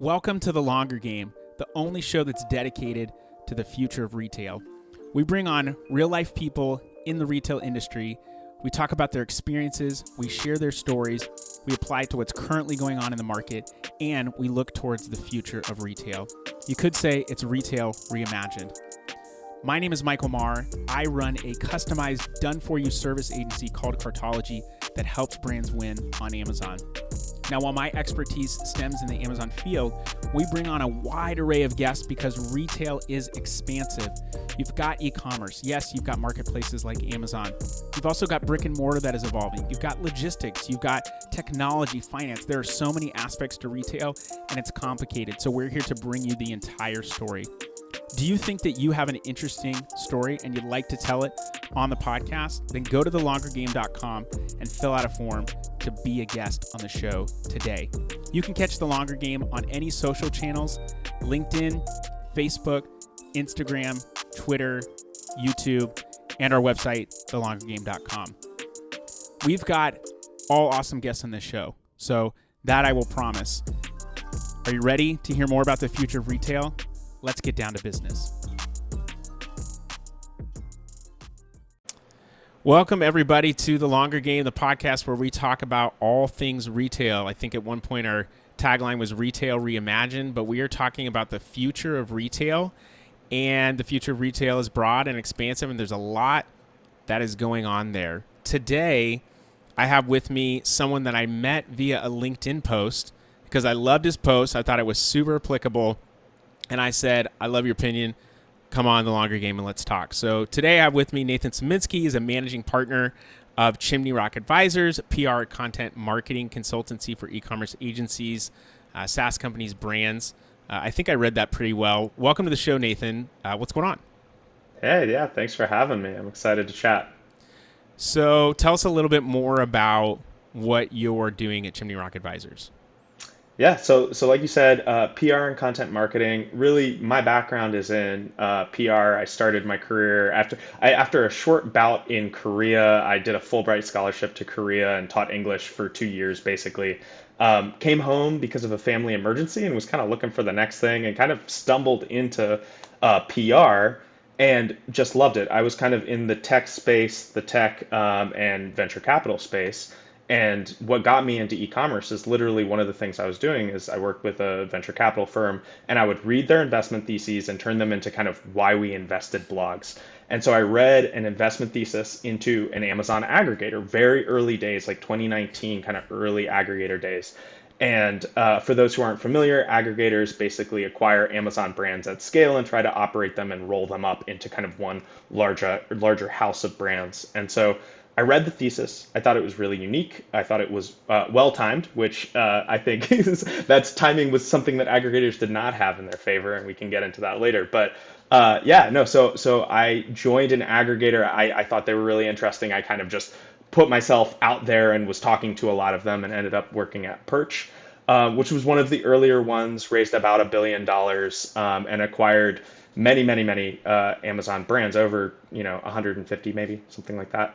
Welcome to The Longer Game, the only show that's dedicated to the future of retail. We bring on real-life people in the retail industry. We talk about their experiences, we share their stories, we apply it to what's currently going on in the market, and we look towards the future of retail. You could say it's Retail Reimagined. My name is Michael Maher. I run a customized, done-for-you service agency called Cartology that helps brands win on Amazon. Now, while my expertise stems in the Amazon field, we bring on a wide array of guests because retail is expansive. You've got e-commerce. Yes, you've got marketplaces like Amazon. You've also got brick and mortar that is evolving. You've got logistics. You've got technology, finance. There are so many aspects to retail, and it's complicated. So we're here to bring you the entire story. Do you think that you have an interesting story and you'd like to tell it on the podcast? Then go to thelongergame.com and fill out a form to be a guest on the show today. You can catch The Longer Game on any social channels: LinkedIn, Facebook, Instagram, Twitter, YouTube, and our website, thelongergame.com. We've got all awesome guests on this show, so that I will promise. Are you ready to hear more about the future of retail? Let's get down to business. Welcome, everybody, to The Longer Game, the podcast where we talk about all things retail. I think at one point our tagline was Retail Reimagined, but we are talking about the future of retail, and the future of retail is broad and expansive, and there's a lot that is going on there. Today, I have with me someone that I met via a LinkedIn post because I loved his post. I thought it was super applicable. And I said, I love your opinion. Come on, The Longer Game, and let's talk. So today I have with me Nathan Sieminski. He's a managing partner of Chimney Rock Advisors, PR content marketing consultancy for e-commerce agencies, SaaS companies, brands. I think I read that pretty well. Welcome to the show, Nathan. What's going on? Hey, yeah, thanks for having me. I'm excited to chat. So tell us a little bit more about what you're doing at Chimney Rock Advisors. Yeah, so like you said, PR and content marketing. Really, my background is in PR. I started my career after a short bout in Korea. I did a Fulbright scholarship to Korea and taught English for 2 years, basically. Came home because of a family emergency and was kind of looking for the next thing and kind of stumbled into PR and just loved it. I was kind of in the tech space, the tech and venture capital space. And what got me into e-commerce is literally one of the things I was doing is I worked with a venture capital firm and I would read their investment theses and turn them into kind of why we invested blogs. And so I read an investment thesis into an Amazon aggregator, very early days, like 2019, kind of early aggregator days. And for those who aren't familiar, aggregators basically acquire Amazon brands at scale and try to operate them and roll them up into kind of one larger house of brands. And so I read the thesis. I thought it was really unique. I thought it was well timed, which I think that's timing was something that aggregators did not have in their favor, and we can get into that later. But so I joined an aggregator. I thought they were really interesting. I kind of just put myself out there and was talking to a lot of them, and ended up working at Perch, which was one of the earlier ones. Raised about $1 billion and acquired many Amazon brands, over 150 maybe, something like that.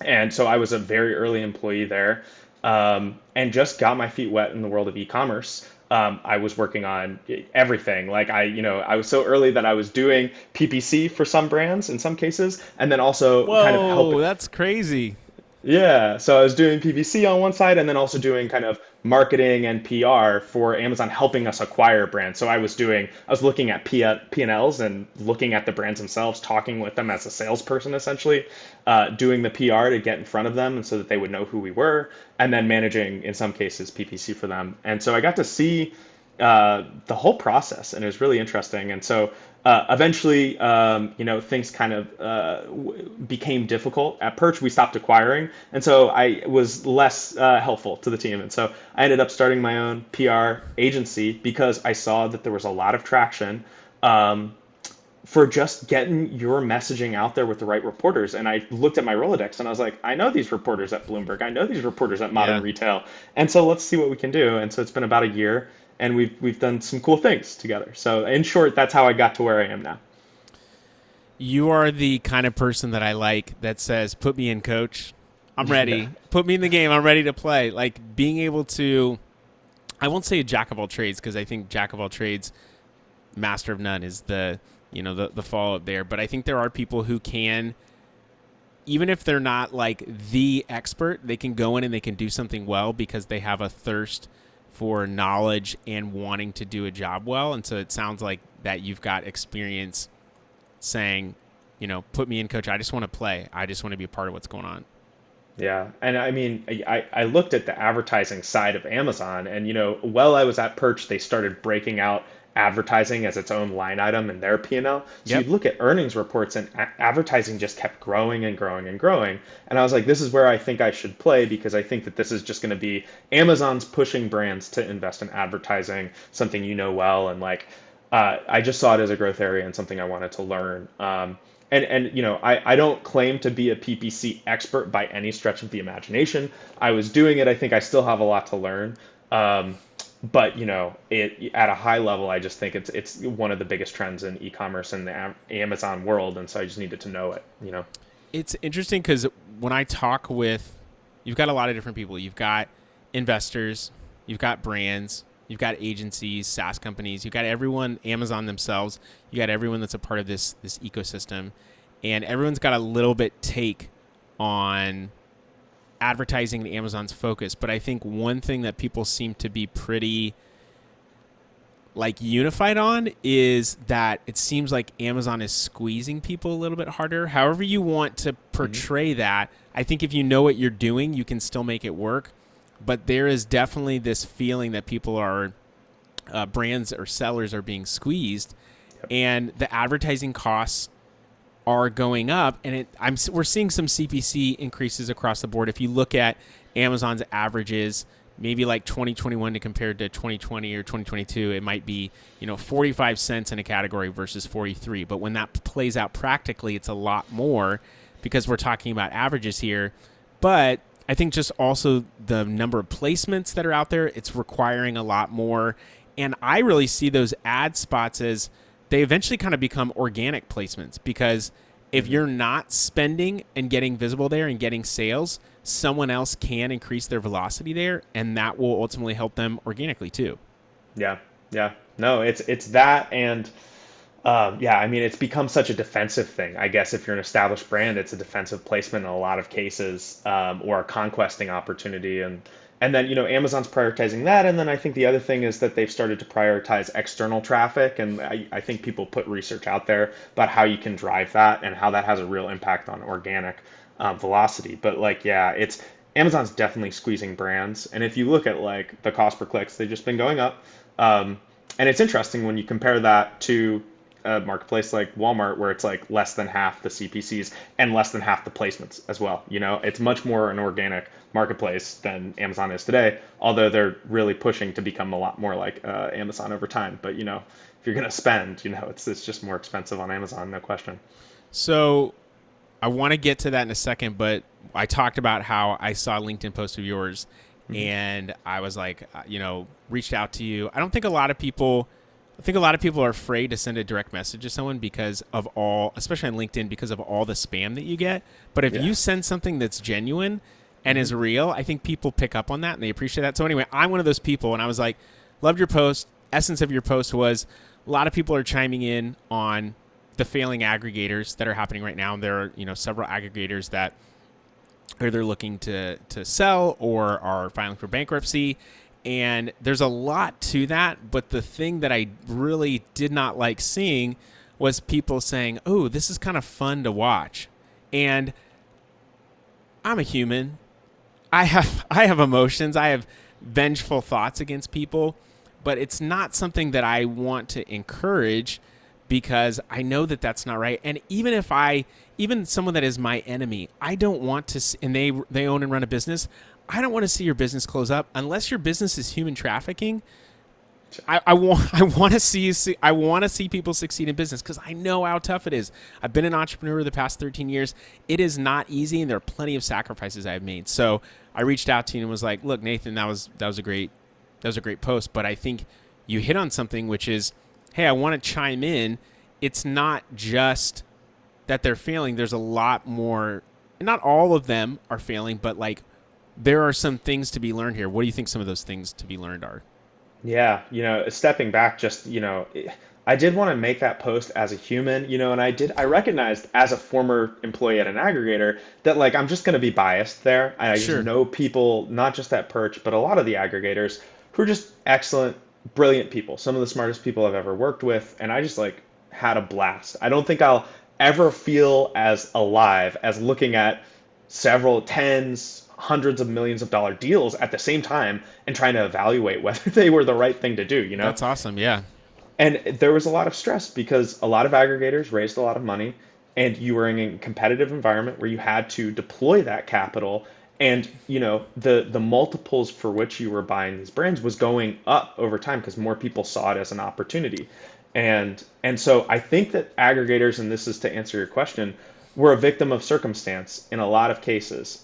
And so I was a very early employee there, and just got my feet wet in the world of e-commerce. I was working on everything. Like I was so early that I was doing PPC for some brands in some cases, and then also kind of helping. Whoa, that's crazy. Yeah, so I was doing PPC on one side and then also doing kind of marketing and PR for Amazon, helping us acquire brands. So I was looking at P&Ls and looking at the brands themselves, talking with them as a salesperson, essentially, doing the PR to get in front of them and so that they would know who we were, and then managing, in some cases, PPC for them. And so I got to see the whole process, and it was really interesting. And so eventually, things kind of became difficult. At Perch, we stopped acquiring, and so I was less helpful to the team. And so I ended up starting my own PR agency because I saw that there was a lot of traction for just getting your messaging out there with the right reporters. And I looked at my Rolodex and I was like, I know these reporters at Bloomberg. I know these reporters at Modern Yeah. Retail. And so let's see what we can do. And so it's been about a year, and we've done some cool things together. So in short, that's how I got to where I am now. You are the kind of person that I like that says, put me in, coach. I'm ready. Yeah. Put me in the game. I'm ready to play. Like being able to I won't say a jack of all trades, because I think jack of all trades, master of none is the follow up there. But I think there are people who can, even if they're not like the expert, they can go in and they can do something well because they have a thirst for knowledge and wanting to do a job well. And so it sounds like that you've got experience saying, put me in, coach. I just want to play. I just want to be a part of what's going on. Yeah. And I mean, I looked at the advertising side of Amazon and, while I was at Perch, they started breaking out advertising as its own line item in their P&L. So Yep. you'd look at earnings reports and advertising just kept growing and growing and growing. And I was like, this is where I think I should play because I think that this is just going to be Amazon's pushing brands to invest in advertising, something well. And like, I just saw it as a growth area and something I wanted to learn. I don't claim to be a PPC expert by any stretch of the imagination. I was doing it. I think I still have a lot to learn. But it at a high level, I just think it's one of the biggest trends in e-commerce in the Amazon world, and so I just needed to know it. It's interesting because when I talk with, you've got a lot of different people. You've got investors, you've got brands, you've got agencies, SaaS companies, you've got everyone, Amazon themselves, you got everyone that's a part of this ecosystem, and everyone's got a little bit take on advertising and Amazon's focus. But I think one thing that people seem to be pretty like unified on is that it seems like Amazon is squeezing people a little bit harder. However you want to portray that, I think if you know what you're doing, you can still make it work. But there is definitely this feeling that people are, brands or sellers are being squeezed, and the advertising costs are going up, and we're seeing some CPC increases across the board. If you look at Amazon's averages, maybe like 2021 to compared to 2020 or 2022, it might be 45 cents in a category versus 43. But when that plays out practically, it's a lot more because we're talking about averages here. But I think just also the number of placements that are out there, it's requiring a lot more. And I really see those ad spots as they eventually kind of become organic placements, because if you're not spending and getting visible there and getting sales, someone else can increase their velocity there, and that will ultimately help them organically too. Yeah, yeah. No, it's that, and I mean, it's become such a defensive thing. I guess if you're an established brand, it's a defensive placement in a lot of cases, or a conquesting opportunity, and then Amazon's prioritizing that, and then I think the other thing is that they've started to prioritize external traffic, and I think people put research out there about how you can drive that and how that has a real impact on organic velocity. But like, yeah, it's Amazon's definitely squeezing brands, and if you look at like the cost per clicks, they've just been going up. And it's interesting when you compare that to a marketplace like Walmart, where it's like less than half the CPCs and less than half the placements as well. It's much more an organic marketplace than Amazon is today, although they're really pushing to become a lot more like Amazon over time. But if you're going to spend, it's just more expensive on Amazon, no question. So I want to get to that in a second, but I talked about how I saw a LinkedIn post of yours, and I was like, reached out to you. I think a lot of people are afraid to send a direct message to someone because of especially on LinkedIn, because of all the spam that you get. But if you send something that's genuine and is real, I think people pick up on that and they appreciate that. So anyway, I'm one of those people, and I was like, loved your post. Essence of your post was a lot of people are chiming in on the failing aggregators that are happening right now. There are, several aggregators that are either looking to sell or are filing for bankruptcy. And there's a lot to that, but the thing that I really did not like seeing was people saying, "Oh, this is kind of fun to watch." And I'm a human. I have emotions. I have vengeful thoughts against people, but it's not something that I want to encourage because I know that that's not right. And even someone that is my enemy, I don't want to, and they own and run a business, I don't want to see your business close up unless your business is human trafficking. I want to see people succeed in business because I know how tough it is. I've been an entrepreneur the past 13 years. It is not easy, and there are plenty of sacrifices I've made. So I reached out to you and was like, "Look, Nathan, that was a great post, but I think you hit on something, which is, hey, I want to chime in. It's not just that they're failing. There's a lot more. Not all of them are failing, but like." There are some things to be learned here. What do you think some of those things to be learned are? Yeah, stepping back, just, I did want to make that post as a human, and I recognized as a former employee at an aggregator that like I'm just going to be biased there. I just Sure. know people, not just at Perch, but a lot of the aggregators who are just excellent, brilliant people, some of the smartest people I've ever worked with, and I just like had a blast. I don't think I'll ever feel as alive as looking at several tens, hundreds of millions of dollar deals at the same time and trying to evaluate whether they were the right thing to do. That's awesome. Yeah. And there was a lot of stress because a lot of aggregators raised a lot of money and you were in a competitive environment where you had to deploy that capital and the multiples for which you were buying these brands was going up over time because more people saw it as an opportunity. And so I think that aggregators, and this is to answer your question, were a victim of circumstance in a lot of cases.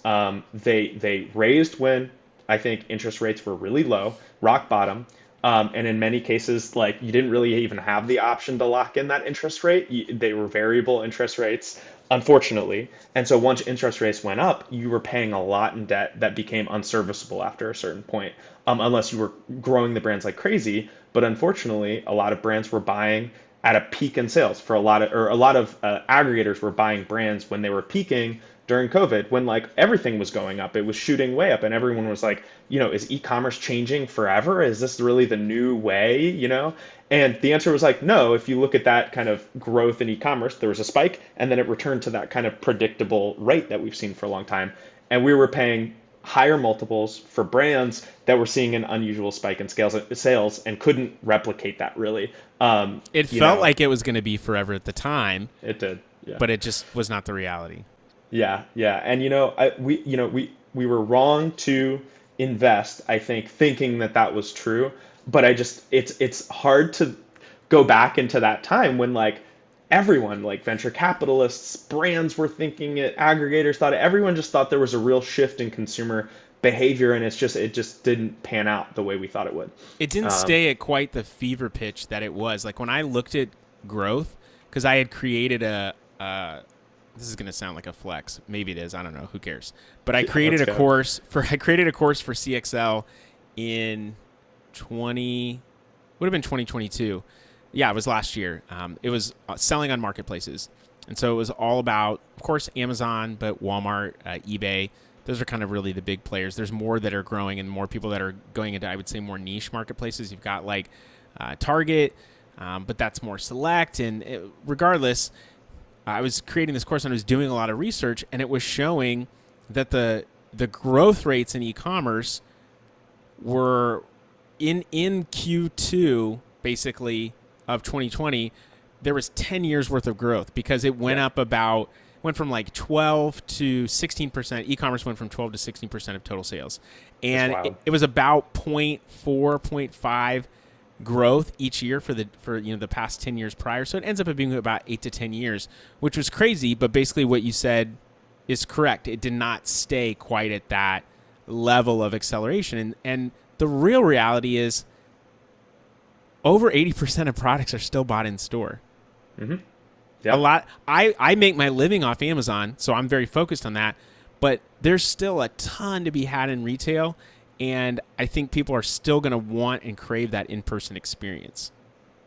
They raised when I think interest rates were really low, rock bottom. And in many cases, like you didn't really even have the option to lock in that interest rate. They were variable interest rates, unfortunately. And so once interest rates went up, you were paying a lot in debt that became unserviceable after a certain point, unless you were growing the brands like crazy. But unfortunately, a lot of brands were buying at a peak in sales for a lot of aggregators were buying brands when they were peaking during COVID, when like everything was going up, it was shooting way up, and everyone was like, is e-commerce changing forever? Is this really the new way? And the answer was like, no. If you look at that kind of growth in e-commerce, there was a spike, and then it returned to that kind of predictable rate that we've seen for a long time, and we were paying higher multiples for brands that were seeing an unusual spike in sales and couldn't replicate that really. It felt like it was going to be forever at the time, It did, yeah. but it just was not the reality. Yeah, yeah, and we were wrong to invest. I think thinking that that was true, but it's hard to go back into that time when like everyone, like venture capitalists, brands were thinking it, aggregators thought it, everyone just thought there was a real shift in consumer behavior, and it just didn't pan out the way we thought it would. It didn't stay at quite the fever pitch that it was. Like when I looked at growth, because I had created this is going to sound like a flex. Maybe it is. I don't know. Who cares? But I created Let's a go. course for CXL in 20 would have been 2022. Yeah, it was last year. It was selling on marketplaces. And so it was all about, of course, Amazon, but Walmart, eBay. Those are kind of really the big players. There's more that are growing and more people that are going into, I would say, more niche marketplaces. You've got like Target, but that's more select. And regardless, I was creating this course and I was doing a lot of research, and it was showing that the growth rates in e-commerce were in Q2 basically of 2020. There was 10 years worth of growth because it went Yeah, up went from like 12 to 16%. E-commerce went from 12 to 16% of total sales, that's and it, wild. it was about point 4, point 0.5 growth each year for the past 10 years prior. So it ends up being about 8 to 10 years, which was crazy. But basically, what you said is correct. It did not stay quite at that level of acceleration, and the real reality is over 80% of products are still bought in store. Hmm. A Yep. lot. I make my living off Amazon, so I'm very focused on that. But there's still a ton to be had in retail, and I think people are still going to want and crave that in-person experience.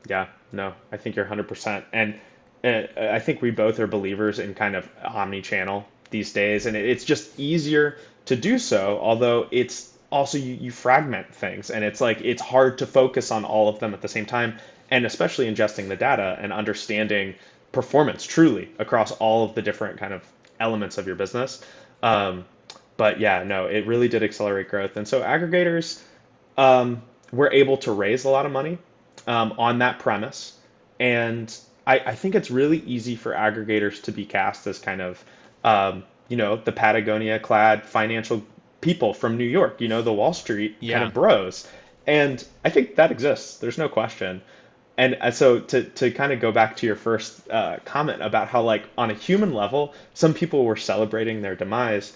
Yeah, no, I think you're 100%. And I think we both are believers in kind of omni-channel these days, and it's just easier to do so, although it's also you fragment things, and it's like it's hard to focus on all of them at the same time, and especially ingesting the data and understanding performance truly across all of the different kind of elements of your business. Um, but yeah, no, it really did accelerate growth. And so aggregators were able to raise a lot of money on that premise. And I think it's really easy for aggregators to be cast as kind of, the Patagonia clad financial people from New York, the Wall Street kind Yeah. of bros. And I think that exists. There's no question. And so to kind of go back to your first comment about how like on a human level, some people were celebrating their demise.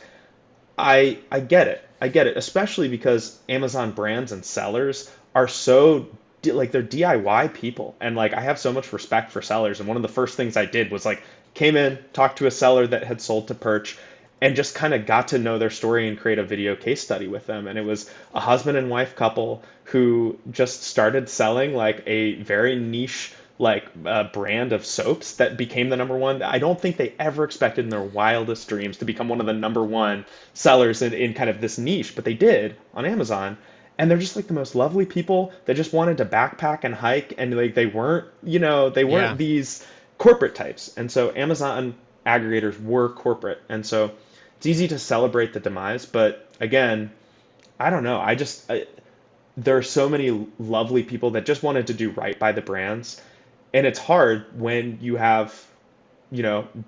I get it. I get it, especially because Amazon brands and sellers are so like they're DIY people, and like I have so much respect for sellers. And one of the first things I did was like came in, talked to a seller that had sold to Perch, and just kind of got to know their story and create a video case study with them. And it was a husband and wife couple who just started selling like a very niche like brand of soaps that became the number one. I don't think they ever expected in their wildest dreams to become one of the number one sellers in kind of this niche, but they did on Amazon. And they're just like the most lovely people that just wanted to backpack and hike, and like they weren't, they weren't Yeah. these corporate types. And so Amazon aggregators were corporate. And so it's easy to celebrate the demise, but again, I don't know. There are so many lovely people that just wanted to do right by the brands, and it's hard when you have,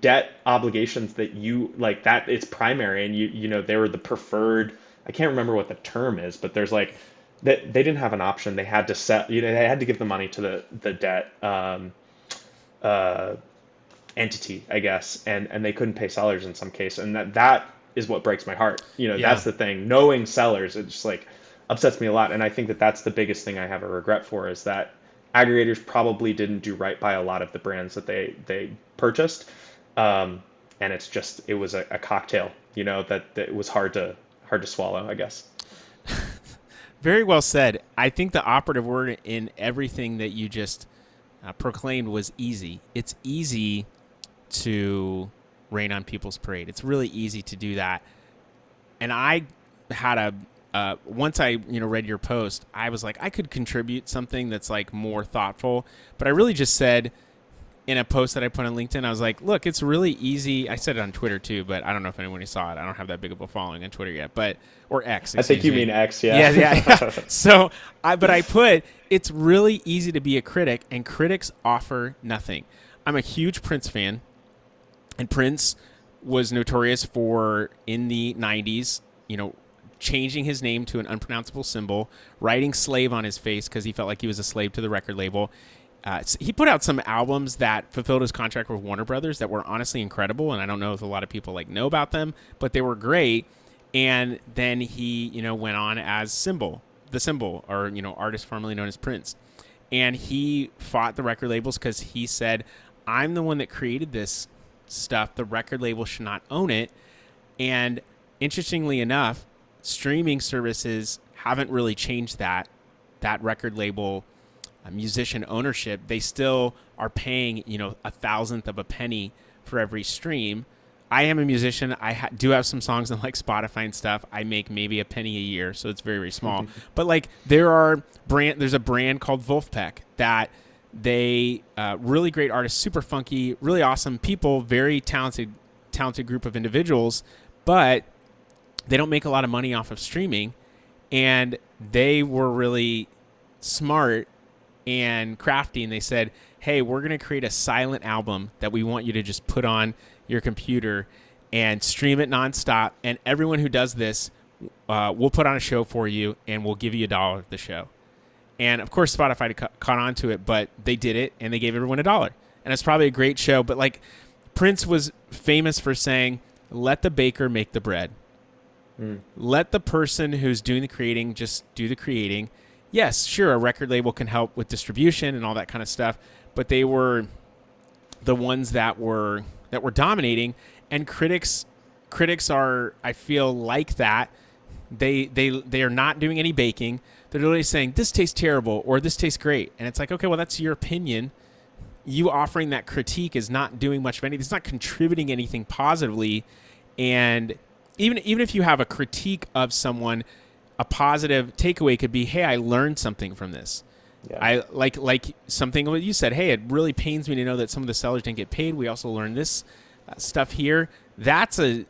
debt obligations that you like that it's primary, and they were the preferred. I can't remember what the term is, but there's like that they didn't have an option. They had to set, they had to give the money to the debt uh, entity, I guess, and they couldn't pay sellers in some case, and that is what breaks my heart. Yeah. That's the thing. Knowing sellers, it just like upsets me a lot, and I think that that's the biggest thing I have a regret for is that aggregators probably didn't do right by a lot of the brands that they purchased, and it was a cocktail, that it was hard to swallow, I guess. Very well said. I think the operative word in everything that you just proclaimed was easy. It's easy to rain on people's parade. It's really easy to do that. And I had once I read your post, I was like, I could contribute something that's like more thoughtful. But I really just said in a post that I put on LinkedIn, I was like, look, it's really easy. I said it on Twitter too, but I don't know if anyone saw it. I don't have that big of a following on Twitter yet, or X. I think you me. mean X, yeah. Yeah. So I put, it's really easy to be a critic, and critics offer nothing. I'm a huge Prince fan, and Prince was notorious for, in the 90s, changing his name to an unpronounceable symbol, writing slave on his face because he felt like he was a slave to the record label. He put out some albums that fulfilled his contract with Warner Brothers that were honestly incredible, and I don't know if a lot of people know about them, but they were great. And then he, went on as the Symbol, or artist formerly known as Prince. And he fought the record labels because he said, "I'm the one that created this stuff. The record label should not own it." And interestingly enough, streaming services haven't really changed that record label musician ownership. They still are paying, a thousandth of a penny for every stream. I am a musician. I do have some songs on like Spotify and stuff. I make maybe a penny a year, so it's very, very small. But like there's a brand called Wolfpack that they really great artists, super funky, really awesome people, very talented group of individuals, but they don't make a lot of money off of streaming. And they were really smart and crafty, and they said, hey, we're going to create a silent album that we want you to just put on your computer and stream it nonstop, and everyone who does this, we'll put on a show for you, and we'll give you $1 of the show. And of course Spotify caught on to it, but they did it, and they gave everyone $1. And it's probably a great show, but like Prince was famous for saying, let the baker make the bread. Let the person who's doing the creating just do the creating. Yes, sure, a record label can help with distribution and all that kind of stuff, but they were the ones that were dominating. And critics are, I feel, like that. They are not doing any baking. They're literally saying this tastes terrible or this tastes great, and it's like, okay, well, that's your opinion. You offering that critique is not doing much of anything. It's not contributing anything positively. And even if you have a critique of someone, a positive takeaway could be, hey, I learned something from this. Yeah. I like something what you said. Hey, it really pains me to know that some of the sellers didn't get paid. We also learned this stuff here. That's a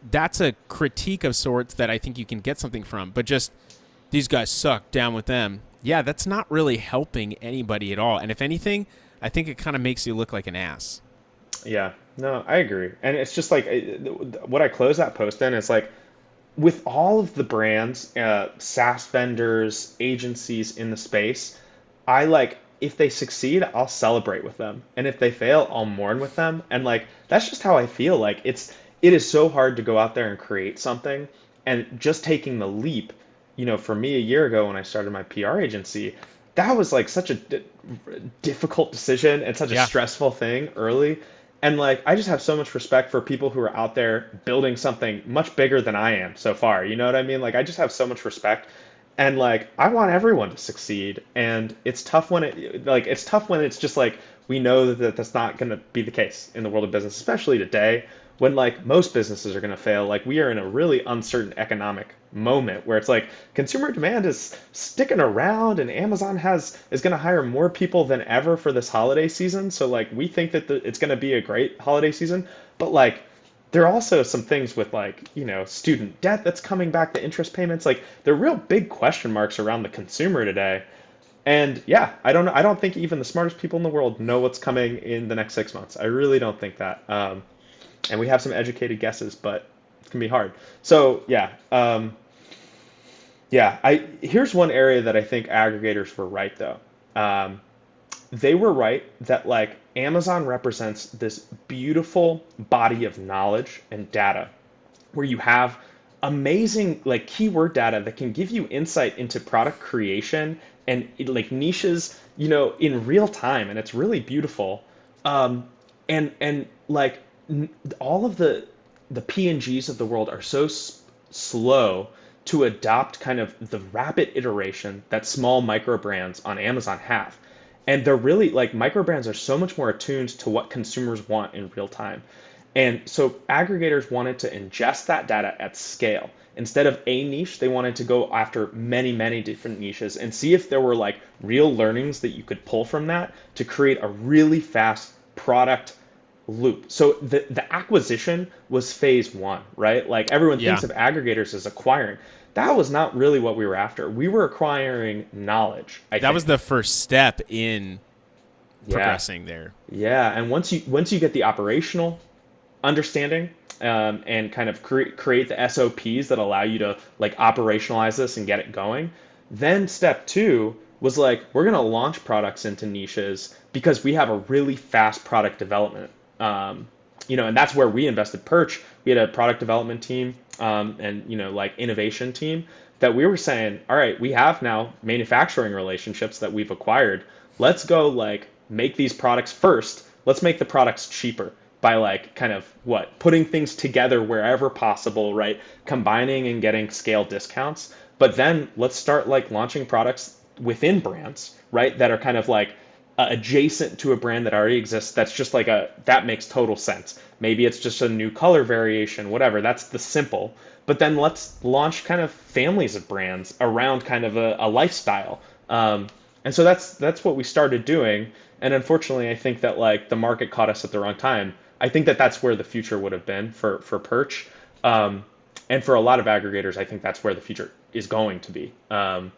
critique of sorts that I think you can get something from. But just these guys suck, down with them. Yeah, that's not really helping anybody at all. And if anything, I think it kind of makes you look like an ass. Yeah, no, I agree. And it's just like what I close that post in is like, with all of the brands, SaaS vendors, agencies in the space, if they succeed, I'll celebrate with them. And if they fail, I'll mourn with them. And like, that's just how I feel. Like it is so hard to go out there and create something, and just taking the leap, for me a year ago when I started my PR agency, that was like such a difficult decision and such a stressful thing early. And like, I just have so much respect for people who are out there building something much bigger than I am so far. You know what I mean? Like, I just have so much respect. And like, I want everyone to succeed. And it's tough when it's tough when it's just like, we know that that's not going to be the case in the world of business, especially today when like most businesses are going to fail. Like, we are in a really uncertain economic moment where it's like consumer demand is sticking around and Amazon is going to hire more people than ever for this holiday season. So like, we think that it's going to be a great holiday season, but like, there are also some things with like, student debt that's coming back, the interest payments. Like, there are real big question marks around the consumer today. And yeah, I don't think even the smartest people in the world know what's coming in the next 6 months. I really don't think that. And we have some educated guesses, but it can be hard. So yeah, I here's one area that I think aggregators were right though. Um, they were right that like Amazon represents this beautiful body of knowledge and data where you have amazing like keyword data that can give you insight into product creation and like niches, in real time, and it's really beautiful. And like all of the P&Gs of the world are so slow to adopt kind of the rapid iteration that small micro brands on Amazon have. And they're really like micro brands are so much more attuned to what consumers want in real time. And so aggregators wanted to ingest that data at scale. Instead of a niche, they wanted to go after many, many different niches and see if there were like real learnings that you could pull from that to create a really fast product loop. So the acquisition was phase one, right? Like everyone Yeah. thinks of aggregators as acquiring. That was not really what we were after. We were acquiring knowledge, I That was think. the first step in Yeah. progressing there. Yeah. And once you get the operational understanding, and kind of create the SOPs that allow you to like operationalize this and get it going. Then step two was like, we're going to launch products into niches because we have a really fast product development. And that's where we invested Perch. We had a product development team, and, like innovation team that we were saying, all right, we have now manufacturing relationships that we've acquired. Let's go like make these products first. Let's make the products cheaper by like kind of putting things together wherever possible, right? Combining and getting scale discounts. But then let's start like launching products within brands, right? That are kind of like adjacent to a brand that already exists. That's just like that makes total sense. Maybe it's just a new color variation, whatever. That's the simple. But then let's launch kind of families of brands around kind of a lifestyle. And so that's what we started doing. And unfortunately, I think that like the market caught us at the wrong time. I think that that's where the future would have been for Perch. And for a lot of aggregators, I think that's where the future is going to be. And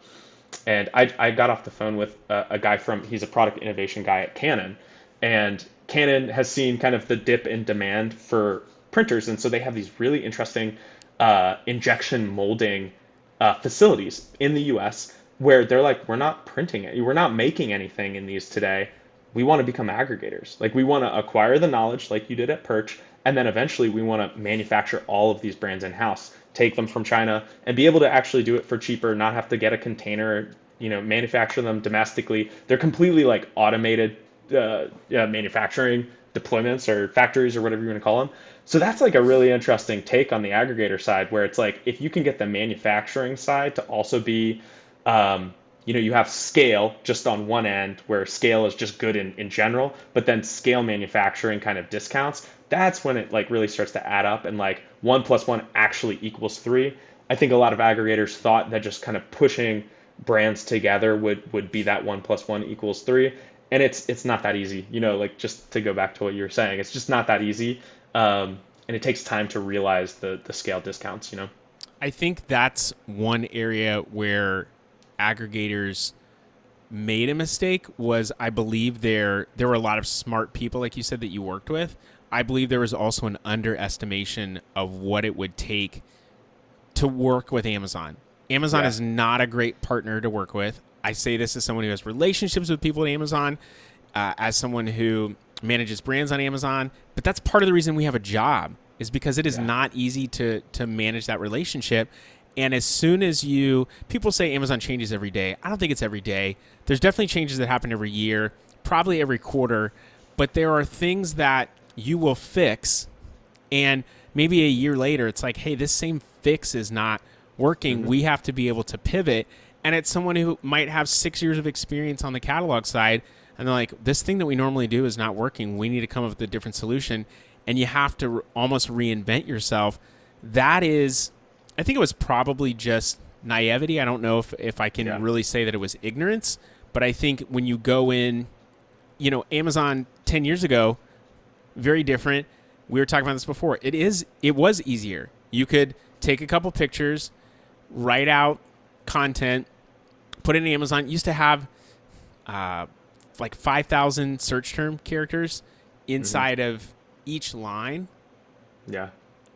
I got off the phone with a guy he's a product innovation guy at Canon. And Canon has seen kind of the dip in demand for printers. And so they have these really interesting injection molding facilities in the US where they're like, we're not printing it. We're not making anything in these today. We want to become aggregators. Like we want to acquire the knowledge like you did at Perch. And then eventually we want to manufacture all of these brands in-house, take them from China and be able to actually do it for cheaper, not have to get a container, manufacture them domestically. They're completely like automated manufacturing deployments or factories or whatever you want to call them. So that's like a really interesting take on the aggregator side where it's like if you can get the manufacturing side to also be you have scale just on one end where scale is just good in general, but then scale manufacturing kind of discounts. That's when it like really starts to add up and like 1 + 1 actually equals 3. I think a lot of aggregators thought that just kind of pushing brands together would be that 1 + 1 = 3. And it's not that easy, like just to go back to what you were saying, it's just not that easy. And it takes time to realize the scale discounts. I think that's one area where aggregators made a mistake was I believe there were a lot of smart people, like you said, that you worked with. I believe there was also an underestimation of what it would take to work with Amazon. Amazon Yeah. is not a great partner to work with. I say this as someone who has relationships with people at Amazon, as someone who manages brands on Amazon. But that's part of the reason we have a job is because it is Yeah. not easy to manage that relationship. And as soon as people say Amazon changes every day. I don't think it's every day. There's definitely changes that happen every year, probably every quarter. But there are things that you will fix, and maybe a year later it's like, hey, this same fix is not working. Mm-hmm. We have to be able to pivot. And it's someone who might have 6 years of experience on the catalog side, and they're like, this thing that we normally do is not working. We need to come up with a different solution. And you have to almost reinvent yourself. That is, I think it was probably just naivety. I don't know if I can really say that it was ignorance, but I think when you go in, Amazon 10 years ago, very different. We were talking about this before. It was easier. You could take a couple pictures, write out content, put it in Amazon. It used to have like 5,000 search term characters inside of each line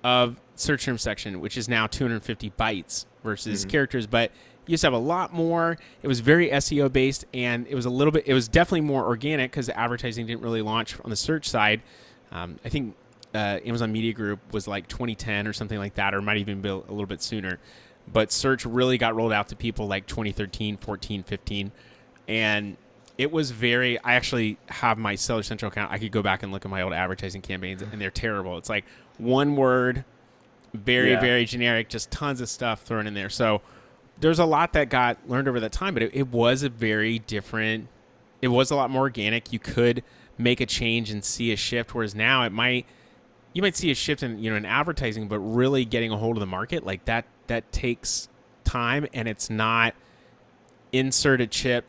of search term section, which is now 250 bytes versus characters. But you used to have a lot more. It was very SEO based, and it was definitely more organic because advertising didn't really launch on the search side. I think Amazon Media Group was like 2010 or something like that, or might even be a little bit sooner. But search really got rolled out to people like 2013, 14, 15. And it was I actually have my Seller Central account. I could go back and look at my old advertising campaigns, and they're terrible. It's like one word, very, very generic, just tons of stuff thrown in there. So there's a lot that got learned over that time, but it was a very different, it was a lot more organic. You could make a change and see a shift, whereas now you might see a shift in advertising, but really getting a hold of the market, like that takes time, and it's not insert a chip,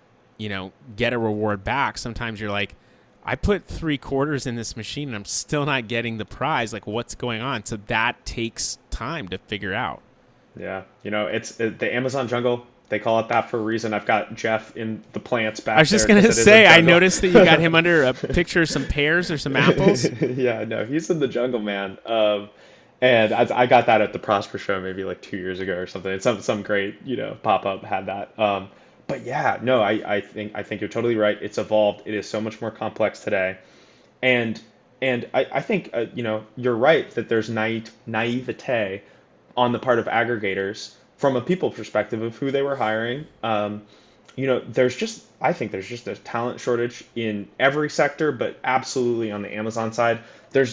get a reward back. Sometimes you're like, I put 3/4 in this machine and I'm still not getting the prize. Like, what's going on? So that takes time to figure out. Yeah. It's the Amazon jungle. They call it that for a reason. I've got Jeff in the plants back there. I was just going to say, I noticed that you got him under a picture of some pears or some apples. Yeah, no, he's in the jungle, man. And I got that at the Prosper Show maybe like 2 years ago or something. It's some great, pop-up had that. But yeah, no, I think you're totally right. It's evolved. It is so much more complex today. And I think, you're right that there's naivete on the part of aggregators from a people perspective of who they were hiring. I think there's just a talent shortage in every sector, but absolutely on the Amazon side, there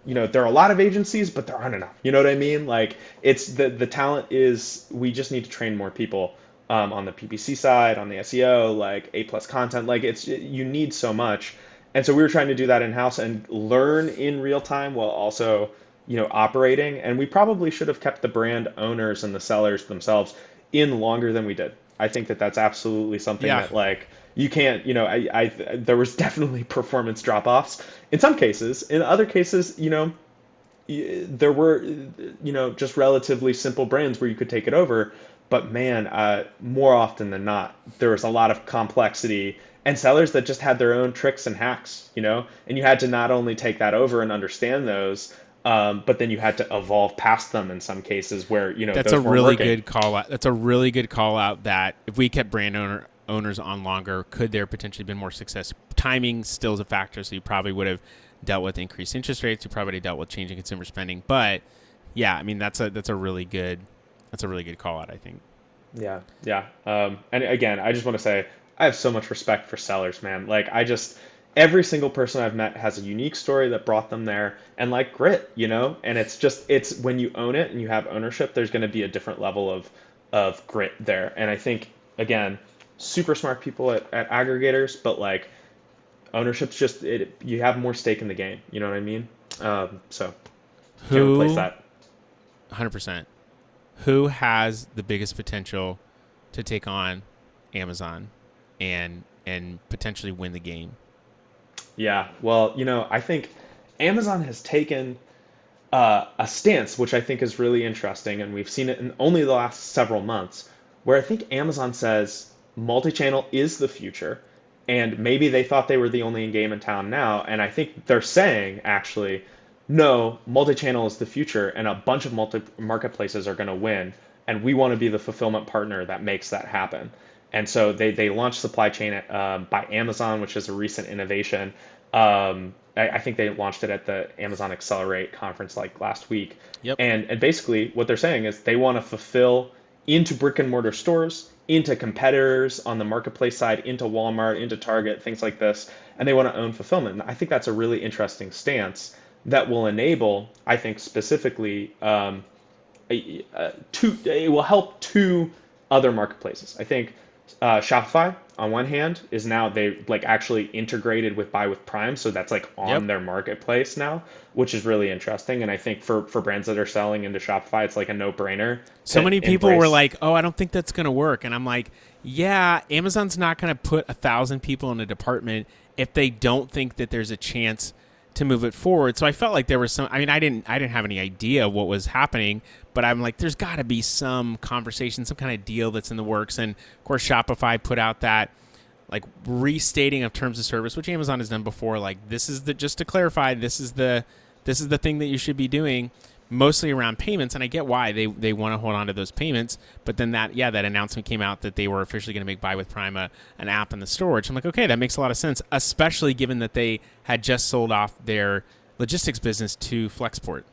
are a lot of agencies, but there aren't enough. You know what I mean? Like, it's the talent is, we just need to train more people on the PPC side, on the SEO, like A+ content. Like, you need so much. And so we were trying to do that in-house and learn in real time while also operating. And we probably should have kept the brand owners and the sellers themselves in longer than we did. I think that's absolutely something that, like, you can't, there was definitely performance drop-offs in some cases. In other cases, there were, just relatively simple brands where you could take it over. But man, more often than not, there was a lot of complexity and sellers that just had their own tricks and hacks, and you had to not only take that over and understand those, but then you had to evolve past them in some cases where, that's those a really working. good call out. That's a really good call out that if we kept brand owners on longer, could there potentially been more success? Timing still is a factor, so you probably would have dealt with increased interest rates. You probably would have dealt with changing consumer spending. But yeah, I mean, that's a really good call out, I think. Yeah. And again, I just want to say I have so much respect for sellers, man. Like, every single person I've met has a unique story that brought them there, and like grit, and it's when you own it and you have ownership, there's going to be a different level of grit there. And I think, again, super smart people at aggregators, but like ownership's just you have more stake in the game. You know what I mean? So can't replace that. 100%. Who has the biggest potential to take on Amazon and potentially win the game? Yeah, well, I think Amazon has taken a stance, which I think is really interesting, and we've seen it in only the last several months, where I think Amazon says multi-channel is the future, and maybe they thought they were the only game in town now, and I think they're saying, actually, no, multi-channel is the future, and a bunch of marketplaces are going to win, and we want to be the fulfillment partner that makes that happen. And so they launched supply chain by Amazon, which is a recent innovation. I think they launched it at the Amazon Accelerate conference like last week. Yep. And basically what they're saying is they want to fulfill into brick and mortar stores, into competitors on the marketplace side, into Walmart, into Target, things like this, and they want to own fulfillment. And I think that's a really interesting stance that will enable, I think specifically, it will help two other marketplaces. I think Shopify on one hand is now they like actually integrated with Buy with Prime, so that's like on Yep. their marketplace now, which is really interesting. And I think for brands that are selling into Shopify, it's like a no-brainer So to many people were embrace. like, "Oh, I don't think that's going to work," and I'm like, "Yeah, Amazon's not going to put 1,000 people in a department if they don't think that there's a chance to move it forward." So I felt like there was some. I mean, I didn't have any idea what was happening, but I'm like, "There's got to be some conversation, some kind of deal that's in the works." And of course, Shopify put out that like restating of terms of service, which Amazon has done before. Like, this is the just to clarify, this is the thing that you should be doing, mostly around payments. And I get why they want to hold on to those payments. But then that announcement came out that they were officially going to make Buy with Prime an app in the store, which I'm like, okay, that makes a lot of sense, especially given that they had just sold off their logistics business to Flexport.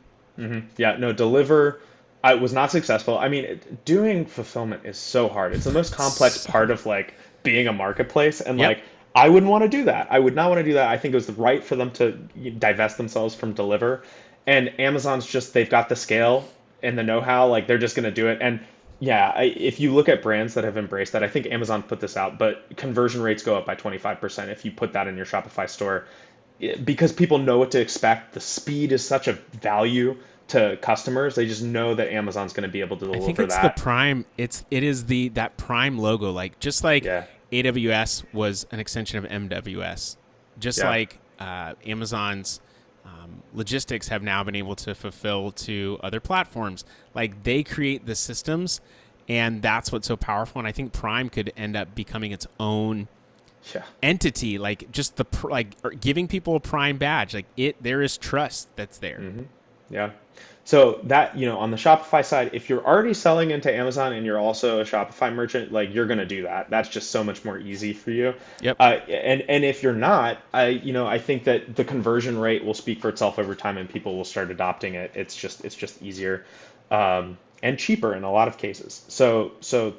Yeah, no, Deliver, I was not successful. I mean, doing fulfillment is so hard. It's the most complex So, part of like being a marketplace, and yep. like I wouldn't want to do that. I would not want to do that. I think it was right for them to divest themselves from Deliver, and Amazon's just they've got the scale and the know-how. Like they're just going to do it. And yeah, if you look at brands that have embraced that, I think Amazon put this out, but conversion rates go up by 25% if you put that in your Shopify store because people know what to expect. The speed is such a value to customers. They just know that Amazon's going to be able to I think deliver it's the that. Prime. It is that Prime logo, like just like Yeah, AWS was an extension of MWS, just yeah. like Amazon's logistics have now been able to fulfill to other platforms. Like they create the systems, and that's what's so powerful. And I think Prime could end up becoming its own Yeah. entity, like just giving people a Prime badge. Like there is trust that's there. Yeah. So that, on the Shopify side, if you're already selling into Amazon and you're also a Shopify merchant, like you're going to do that. That's just so much more easy for you. Yep. And if you're not, I think that the conversion rate will speak for itself over time and people will start adopting it. It's just easier, and cheaper in a lot of cases. So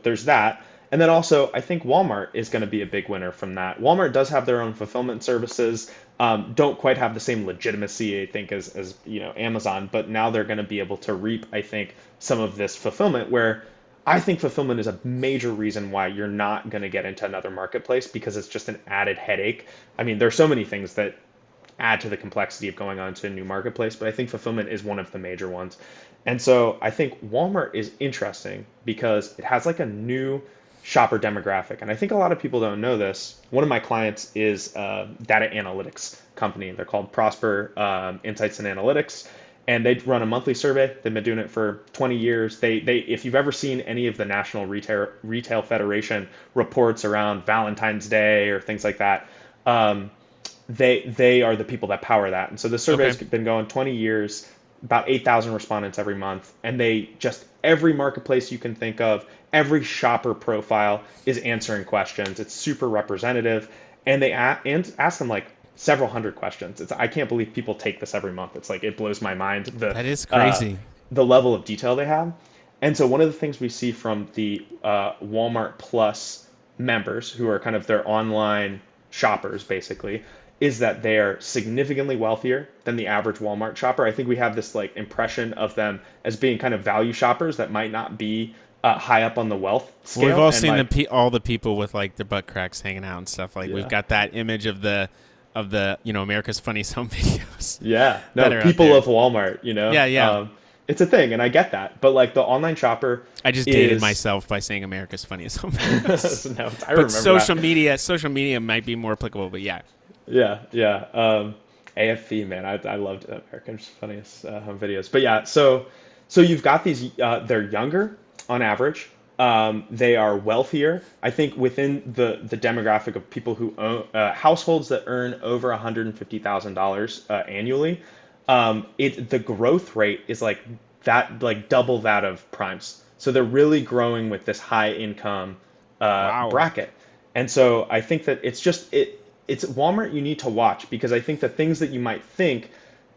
there's that. And then also, I think Walmart is going to be a big winner from that. Walmart does have their own fulfillment services, don't quite have the same legitimacy, I think, as Amazon, but now they're going to be able to reap, I think, some of this fulfillment. Where I think fulfillment is a major reason why you're not going to get into another marketplace because it's just an added headache. I mean, there's so many things that add to the complexity of going on to a new marketplace, but I think fulfillment is one of the major ones. And so I think Walmart is interesting because it has like a new shopper demographic. And I think a lot of people don't know this. One of my clients is a data analytics company. They're called Prosper Insights and Analytics. And they run a monthly survey. They've been doing it for 20 years. If you've ever seen any of the National Retail Federation reports around Valentine's Day or things like that, they are the people that power that. And so the Okay. survey's been going 20 years, about 8,000 respondents every month, and they just every marketplace you can think of, every shopper profile is answering questions. It's super representative, and they ask them like several hundred questions. I can't believe people take this every month. It's like it blows my mind That is uh, crazy. the level of detail they have. And so one of the things we see from the Walmart Plus members, who are kind of their online shoppers, basically, is that they are significantly wealthier than the average Walmart shopper. I think we have this like impression of them as being kind of value shoppers that might not be high up on the wealth Well, we've scale. all And seen like, all the people with like their butt cracks hanging out and stuff. Like we've yeah, got that image of the America's Funniest Home Videos yeah, that no, are out people there. of Walmart, Yeah, yeah. it's a thing, and I get that. But like the online shopper I just dated is, myself by saying America's Funniest Home Videos. no, I But remember that. social media might be more applicable. But yeah, Yeah, yeah. AFV, man, I loved American's Funniest Home Videos. But yeah, so you've got these. They're younger on average. They are wealthier. I think within the demographic of people who own households that earn over $150,000 annually, the growth rate is like that, like double that of primes. So they're really growing with this high income wow. bracket. And so I think that it's Walmart you need to watch because I think the things that you might think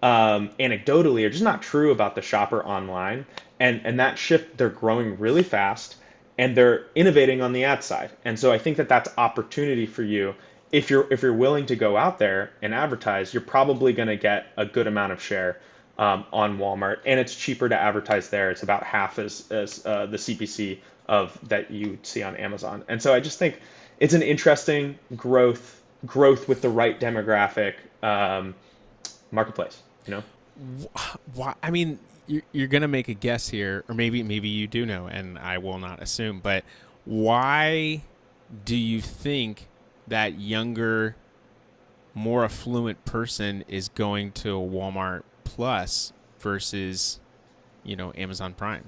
anecdotally are just not true about the shopper online. And that shift, they're growing really fast. and they're innovating on the ad side. And so I think that that's opportunity for you. If you're willing to go out there and advertise, you're probably going to get a good amount of share on Walmart, and it's cheaper to advertise there. It's about half as the CPC of that you see on Amazon. And so I just think it's an interesting growth with the right demographic marketplace. Why? I mean, you're gonna make a guess here, or maybe you do know, and I will not assume. But why do you think that younger, more affluent person is going to Walmart Plus versus, Amazon Prime?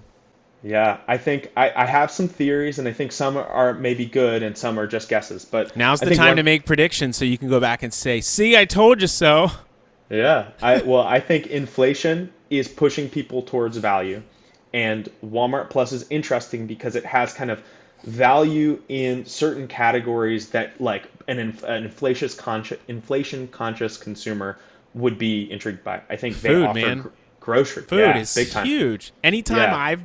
Yeah, I think I have some theories, and I think some are maybe good and some are just guesses. But Now's I the think time to make predictions, so you can go back and say, "See, I told you so." yeah, I think inflation is pushing people towards value, and Walmart Plus is interesting because it has kind of value in certain categories that like an inflation conscious consumer would be intrigued by. I think they Food, offer man. grocery, Food yeah, is big time, huge. Anytime yeah. I've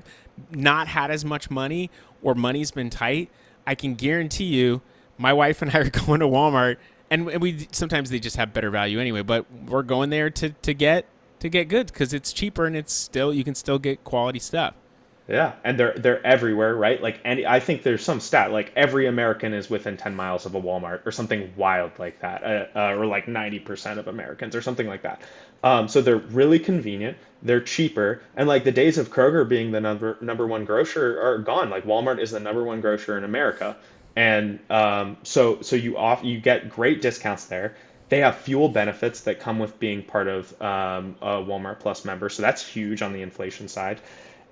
not had as much money or money's been tight, I can guarantee you my wife and I are going to Walmart, and we sometimes they just have better value anyway, but we're going there to get good because it's cheaper and you can still get quality stuff. Yeah, and they're everywhere, right? Like any, I think there's some stat like every American is within 10 miles of a Walmart or something wild like that, or like 90% of Americans or something like that. So they're really convenient, they're cheaper, and like the days of Kroger being the number one grocer are gone. Like Walmart is the number one grocer in America, and so you get great discounts there. They have fuel benefits that come with being part of a Walmart Plus member, so that's huge on the inflation side.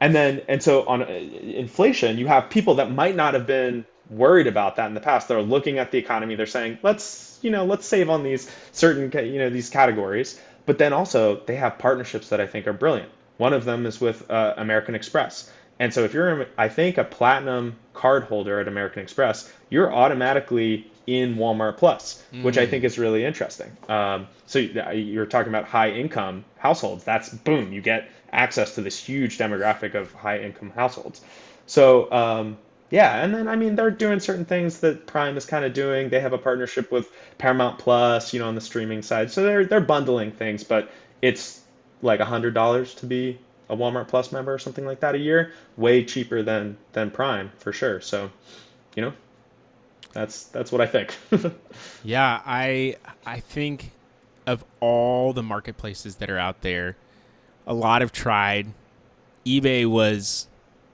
And so on inflation, you have people that might not have been worried about that in the past. They're looking at the economy. They're saying, let's save on these certain, these categories. But then also they have partnerships that I think are brilliant. One of them is with American Express. And so if you're, I think, a platinum card holder at American Express, you're automatically in Walmart Plus, which I think is really interesting. So you're talking about high income households. That's boom, you get access to this huge demographic of high income households. So yeah, and then I mean they're doing certain things that Prime is kind of doing. They have a partnership with Paramount Plus, on the streaming side. So they're bundling things, but it's like $100 to be a Walmart Plus member or something like that a year. Way cheaper than Prime for sure. So, you know, that's what I think. Yeah, I think of all the marketplaces that are out there, a lot have tried. eBay was,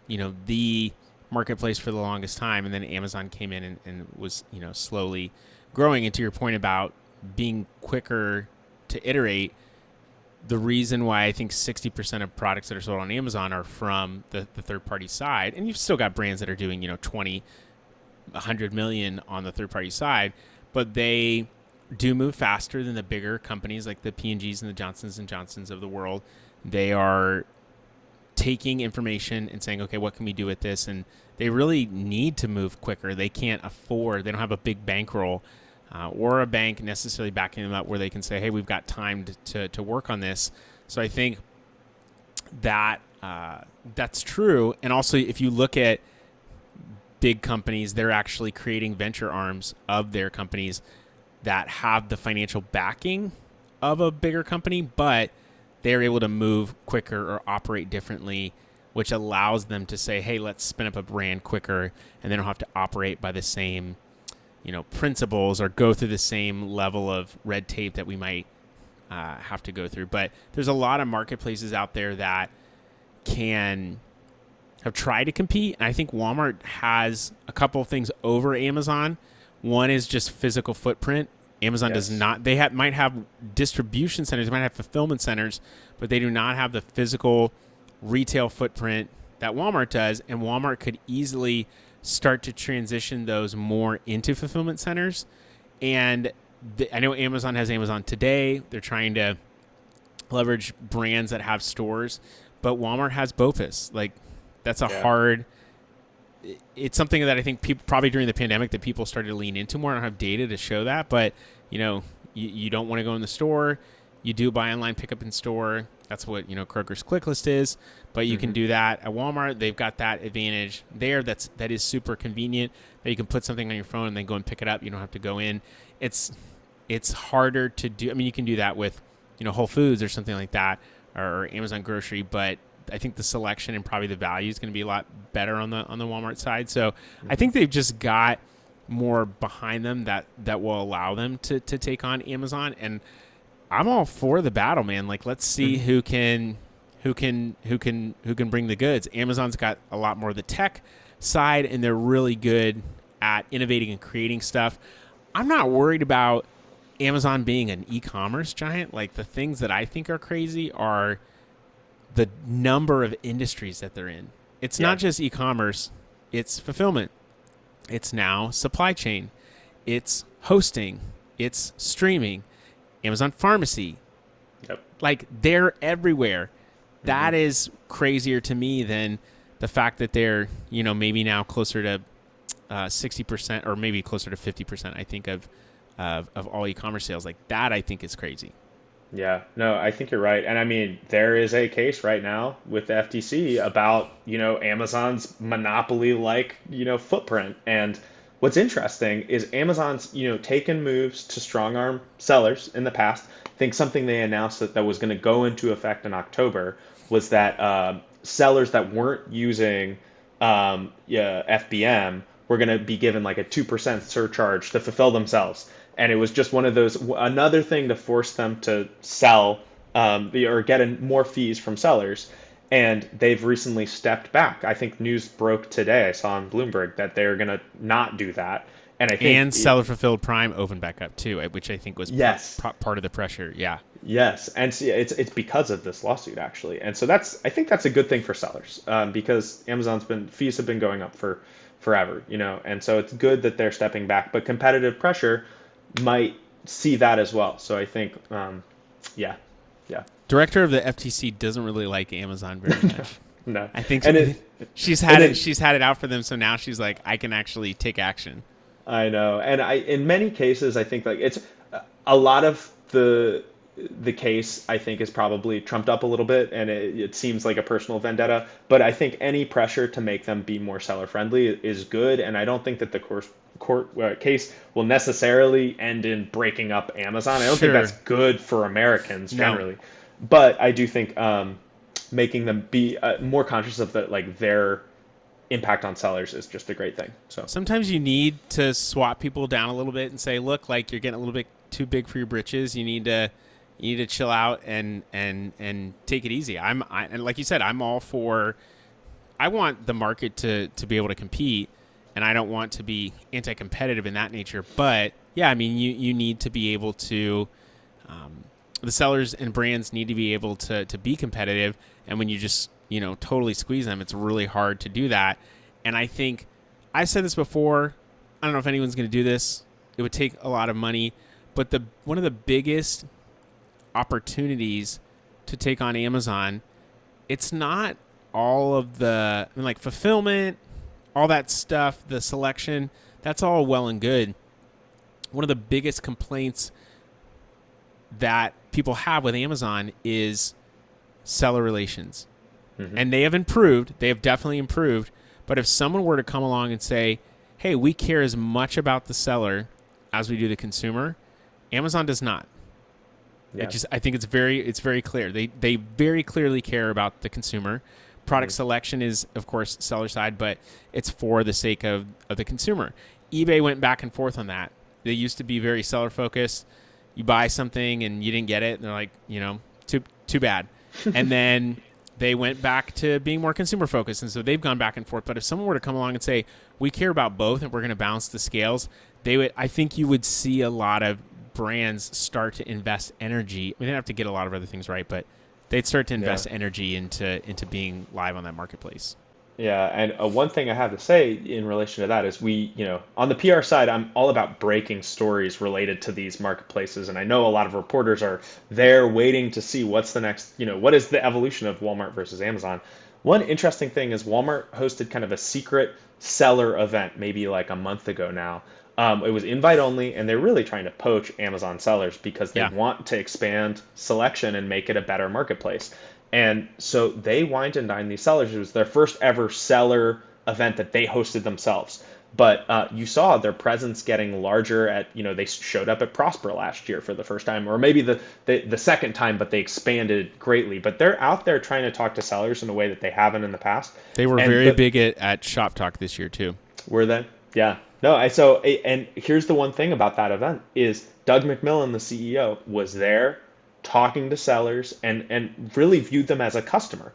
the marketplace for the longest time, and then Amazon came in and was, slowly growing. And to your point about being quicker to iterate, the reason why I think 60% of products that are sold on Amazon are from the third-party side, and you've still got brands that are doing, 20, 100 million on the third-party side, but they do move faster than the bigger companies like the P&Gs and the Johnsons & Johnsons of the world. They are taking information and saying, okay, what can we do with this? And they really need to move quicker. They can't afford, they don't have a big bankroll or a bank necessarily backing them up where they can say, hey, we've got time to work on this. So I think that that's true. And also, if you look at big companies, they're actually creating venture arms of their companies that have the financial backing of a bigger company, but they're able to move quicker or operate differently, which allows them to say, hey, let's spin up a brand quicker, and they don't have to operate by the same, principles or go through the same level of red tape that we might have to go through. But there's a lot of marketplaces out there that have tried to compete. And I think Walmart has a couple of things over Amazon. One is just physical footprint. Amazon does not. They might have distribution centers, they might have fulfillment centers, but they do not have the physical retail footprint that Walmart does. And Walmart could easily start to transition those more into fulfillment centers. And I know Amazon has Amazon Today. They're trying to leverage brands that have stores, but Walmart has BOPIS. Like, that's a hard. It's something that I think people probably during the pandemic that people started to lean into more. I don't have data to show that, but you don't want to go in the store. You do buy online, pick up in store. That's what, Kroger's ClickList is, but you can do that at Walmart. They've got that advantage there. That is super convenient that you can put something on your phone and then go and pick it up. You don't have to go in. It's harder to do. I mean, you can do that with, Whole Foods or something like that, or Amazon Grocery, but I think the selection and probably the value is going to be a lot better on the Walmart side. So I think they've just got more behind them that will allow them to take on Amazon. And I'm all for the battle, man. Like, let's see who can bring the goods. Amazon's got a lot more of the tech side, and they're really good at innovating and creating stuff. I'm not worried about Amazon being an e-commerce giant. Like, the things that I think are crazy are the number of industries that they're in. It's not just e-commerce, it's fulfillment. It's now supply chain. It's hosting. It's streaming. Amazon Pharmacy. Yep. Like, they're everywhere. That is crazier to me than the fact that they're, maybe now closer to 60% or maybe closer to 50%, I think, of all e-commerce sales. Like, that I think is crazy. Yeah, no, I think you're right. And I mean, there is a case right now with the FTC about, Amazon's monopoly-like, footprint. And what's interesting is Amazon's, taken moves to strong arm sellers in the past. I think something they announced that was going to go into effect in October was that sellers that weren't using FBM were going to be given like a 2% surcharge to fulfill themselves. And it was just one of those, another thing to force them to sell or get more fees from sellers. And they've recently stepped back. I think news broke today. I saw on Bloomberg that they're going to not do that. And I think seller fulfilled Prime opened back up too, which I think was part of the pressure. Yeah. Yes, and see, it's because of this lawsuit actually. And so I think that's a good thing for sellers because fees have been going up for forever, and so it's good that they're stepping back. But competitive pressure might see that as well. So I think, yeah. Director of the FTC doesn't really like Amazon very much. No, I think she's had it out for them. So now she's like, I can actually take action. I know, and in many cases, I think like it's a lot of the case I think is probably trumped up a little bit, and it seems like a personal vendetta. But I think any pressure to make them be more seller friendly is good, and I don't think that the court case will necessarily end in breaking up Amazon. I don't think that's good for Americans generally. No. But I do think making them be more conscious of their impact on sellers is just a great thing. So sometimes you need to swat people down a little bit and say, look, like, you're getting a little bit too big for your britches. You need to chill out and take it easy. And like you said, I'm all for. I want the market to be able to compete, and I don't want to be anti-competitive in that nature. But yeah, I mean, you need to be able to. The sellers and brands need to be able to be competitive, and when you just totally squeeze them, it's really hard to do that. And I think I've said this before. I don't know if anyone's going to do this. It would take a lot of money, but one of the biggest opportunities to take on Amazon, it's not all of the fulfillment, all that stuff, the selection. That's all well and good. One of the biggest complaints that people have with Amazon is seller relations. Mm-hmm. And they have improved. They have definitely improved. But if someone were to come along and say, hey, we care as much about the seller as we do the consumer, Amazon does not. Yeah. I think it's very clear. They very clearly care about the consumer. Product selection is, of course, seller side, but it's for the sake of the consumer. eBay went back and forth on that. They used to be very seller focused. You buy something and you didn't get it, and they're like, too bad. And then they went back to being more consumer focused, and so they've gone back and forth. But if someone were to come along and say, we care about both and we're going to balance the scales, I think you would see a lot of brands start to invest energy. I mean, they have to get a lot of other things right, but they'd start to invest energy into being live on that marketplace. Yeah, and one thing I have to say in relation to that is on the PR side, I'm all about breaking stories related to these marketplaces. And I know a lot of reporters are there waiting to see what's the next, what is the evolution of Walmart versus Amazon. One interesting thing is Walmart hosted kind of a secret seller event maybe like a month ago now It was invite only, and they're really trying to poach Amazon sellers because they Yeah. want to expand selection and make it a better marketplace. And so they wined and dined these sellers. It was their first ever seller event that they hosted themselves. But you saw their presence getting larger at, they showed up at Prosper last year for the first time, or maybe the second time, but they expanded greatly. But they're out there trying to talk to sellers in a way that they haven't in the past. They were very big at Shop Talk this year too. Were they? Yeah. No, and here's the one thing about that event is Doug McMillan, the CEO, was there talking to sellers and really viewed them as a customer.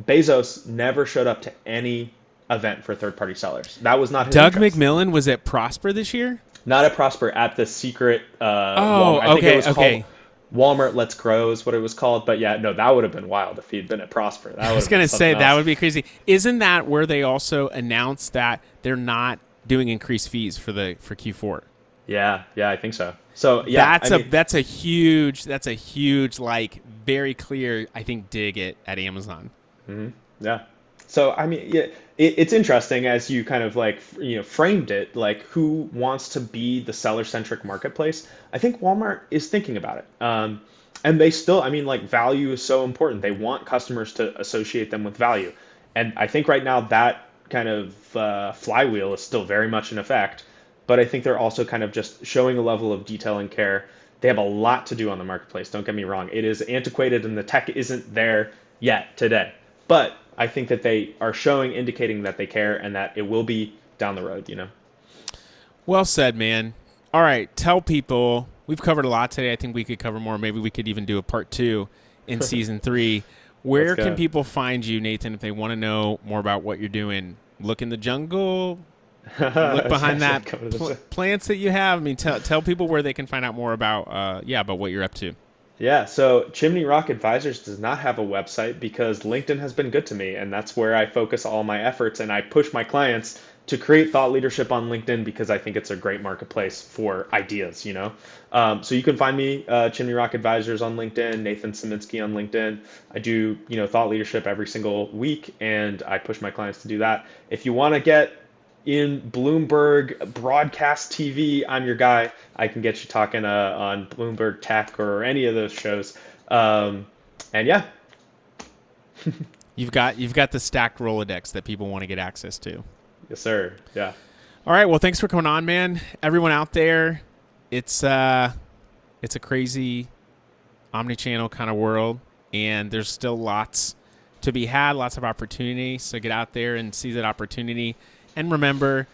Bezos never showed up to any event for third-party sellers. That was not his Doug interest. McMillan was at Prosper this year? Not at Prosper, at the secret Oh, Walmart. I think it was okay. called Walmart Let's Grow is what it was called. But yeah, no, that would have been wild if he'd been at Prosper. I was going to say that would be crazy. Isn't that where they also announced that they're not doing increased fees for Q4? Yeah, I think so. So yeah, that's a huge like very clear, I think, dig at Amazon. Mm-hmm. Yeah. So it's interesting as you kind of like framed it, like who wants to be the seller-centric marketplace. I think Walmart is thinking about it, and they still, like value is so important. They want customers to associate them with value, and I think right now that kind of flywheel is still very much in effect. But I think they're also kind of just showing a level of detail and care. They have a lot to do on the marketplace. Don't get me wrong; it is antiquated, and the tech isn't there yet today. But I think that they are indicating that they care and that it will be down the road, Well said, man. All right. Tell people, we've covered a lot today. I think we could cover more. Maybe we could even do a part 2 in season 3. Where can people find you, Nathan, if they want to know more about what you're doing? Look in the jungle, look behind that plants that you have. Tell people where they can find out more about what you're up to. Yeah, so Chimney Rock Advisors does not have a website because LinkedIn has been good to me, and that's where I focus all my efforts, and I push my clients to create thought leadership on LinkedIn because I think it's a great marketplace for ideas, So you can find me, Chimney Rock Advisors on LinkedIn, Nathan Sieminski on LinkedIn. I do, thought leadership every single week, and I push my clients to do that. If you want to get in Bloomberg broadcast TV, I'm your guy. I can get you talking on Bloomberg Tech or any of those shows. And yeah. You've got the stacked Rolodex that people want to get access to. Yes, sir. Yeah. All right. Well, thanks for coming on, man. Everyone out there, it's a crazy omni-channel kind of world, and there's still lots to be had, lots of opportunity. So get out there and seize that opportunity. And remember,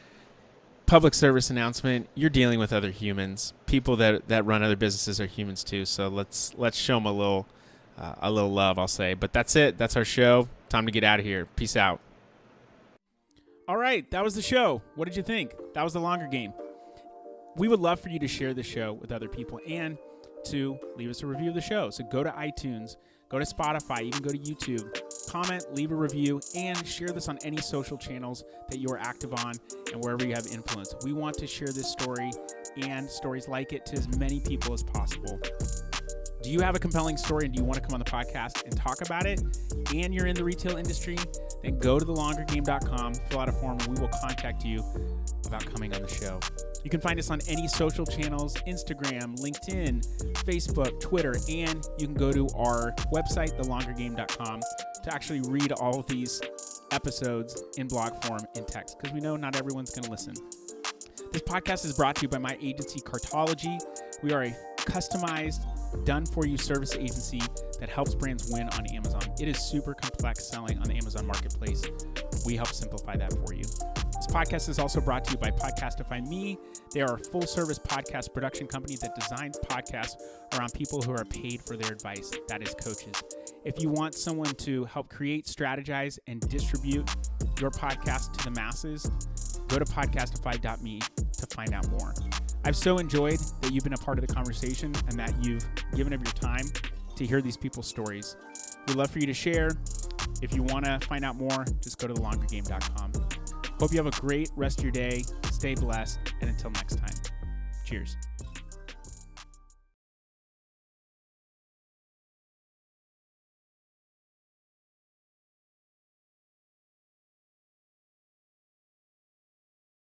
public service announcement, you're dealing with other humans. People that run other businesses are humans too. So let's show them a little love, I'll say. But that's it. That's our show. Time to get out of here. Peace out. All right. That was the show. What did you think? That was the longer game. We would love for you to share the show with other people and to leave us a review of the show. So go to iTunes, go to Spotify, even go to YouTube, comment, leave a review, and share this on any social channels that you are active on and wherever you have influence. We want to share this story and stories like it to as many people as possible. Do you have a compelling story and do you want to come on the podcast and talk about it and you're in the retail industry? Then go to thelongergame.com, fill out a form, and we will contact you about coming on the show. You can find us on any social channels, Instagram, LinkedIn, Facebook, Twitter, and you can go to our website, thelongergame.com, to actually read all of these episodes in blog form in text, because we know not everyone's going to listen. This podcast is brought to you by my agency, Cartology. We are a customized, done-for-you service agency that helps brands win on Amazon. It is super complex selling on the Amazon marketplace. We help simplify that for you. This podcast is also brought to you by Podcastify Me. They are a full-service podcast production company that designs podcasts around people who are paid for their advice. That is coaches. If you want someone to help create, strategize, and distribute your podcast to the masses, go to podcastify.me to find out more. I've so enjoyed that you've been a part of the conversation and that you've given of your time to hear these people's stories. We'd love for you to share. If you want to find out more, just go to thelongergame.com. Hope you have a great rest of your day. Stay blessed. And until next time, cheers.